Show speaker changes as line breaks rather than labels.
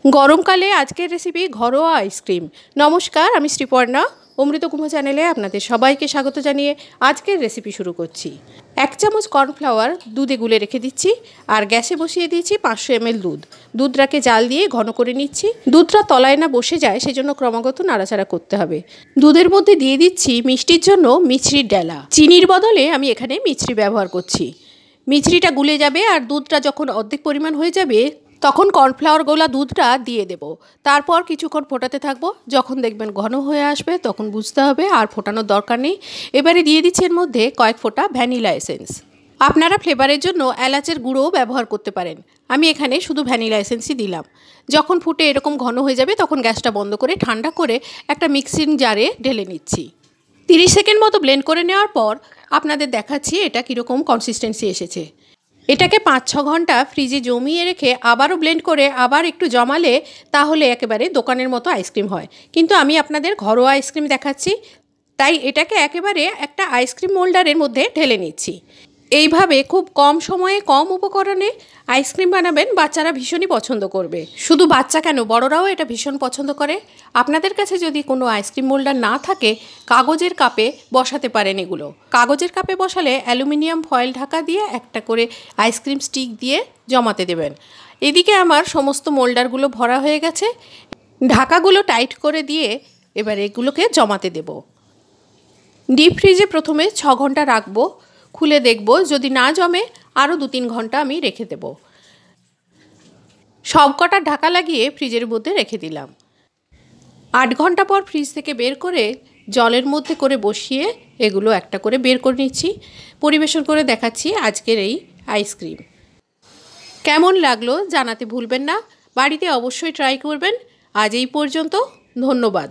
গরমকালে আজকের রেসিপি ঘরোয়া আইসক্রিম। নমস্কার, আমি শ্রীপর্ণা। অমৃতকুম্ভ চ্যানেলে আপনাদের সবাইকে স্বাগত জানিয়ে আজকের রেসিপি শুরু করছি। 1 চামচ কর্নফ্লাওয়ার দুধে গুলে রেখে দিচ্ছি আর গ্যাসে বসিয়ে দিয়েছি 500 ml দুধ। দুধটাকে জাল দিয়ে ঘন করে নিচ্ছি। দুধটা তলায় না বসে যায় সেজন্য ক্রমাগত নাড়াচাড়া করতে হবে। দুধের মধ্যে দিয়ে দিচ্ছি মিষ্টির জন্য মিছরির ডেলা। চিনির বদলে আমি এখানে মিছরি ব্যবহার করছি। মিছরিটা গুলে যাবে আর দুধটা যখন অর্ধেক পরিমাণ হয়ে যাবে তখন কর্নফ্লাওয়ার গোলা দুধটা দিয়ে দেব। তারপর কিছুক্ষণ ফোটাতে থাকবো। যখন দেখবেন ঘন হয়ে আসবে তখন বুঝতে হবে আর ফোটানোর দরকার নেই। এবারে দিয়ে দিচ্ছি এর মধ্যে কয়েক ফোঁটা ভ্যানিলা এসেন্স। আপনারা ফ্লেভারের জন্য এলাচের গুঁড়োও ব্যবহার করতে পারেন। আমি এখানে শুধু ভ্যানিলা এসেন্সই দিলাম। যখন ফুটে এরকম ঘন হয়ে যাবে তখন গ্যাসটা বন্ধ করে ঠান্ডা করে একটা মিক্সিং জারে ঢেলে নিচ্ছি। 30 সেকেন্ড মতো ব্লেন্ড করে নেওয়ার পর আপনাদের দেখাচ্ছি এটা কীরকম কনসিস্টেন্সি এসেছে। এটাকে 5-6 ঘন্টা ফ্রিজে জমিয়ে রেখে আবারও ব্লেন্ড করে আবার একটু জমালে তাহলে একেবারে দোকানের মতো আইসক্রিম হয়। কিন্তু আমি আপনাদের ঘরোয়া আইসক্রিম দেখাচ্ছি, তাই এটাকে একেবারে একটা আইসক্রিম মোল্ডারের মধ্যে ঢেলে নিচ্ছি। এইভাবে খুব কম সময়ে কম উপকরণে আইসক্রিম বানাবেন, বাচ্চারা ভীষণই পছন্দ করবে। শুধু বাচ্চা কেন, বড়রাও এটা ভীষণ পছন্দ করে। আপনাদের কাছে যদি কোনো আইসক্রিম মোল্ডার না থাকে কাগজের কাপে বসাতে পারেন। এগুলো কাগজের কাপে বসালে অ্যালুমিনিয়াম ফয়েল ঢাকা দিয়ে একটা করে আইসক্রিম স্টিক দিয়ে জমাতে দেবেন। এদিকে আমার সমস্ত মোল্ডারগুলো ভরা হয়ে গেছে। ঢাকাগুলো টাইট করে দিয়ে এবার এগুলোকে জমাতে দেব। ডিপ ফ্রিজে প্রথমে 6 ঘন্টা রাখবো। খুলে দেখব, যদি না জমে আরও 2-3 ঘন্টা আমি রেখে দেব। সব কটা ঢাকা লাগিয়ে ফ্রিজের মধ্যে রেখে দিলাম। 8 ঘন্টা পর ফ্রিজ থেকে বের করে জলের মধ্যে করে বসিয়ে এগুলো একটা করে বের করে নিচ্ছি। পরিবেশন করে দেখাচ্ছি আজকের এই আইসক্রিম। কেমন লাগলো জানাতে ভুলবেন না। বাড়িতে অবশ্যই ট্রাই করবেন। আজ এই পর্যন্ত, ধন্যবাদ।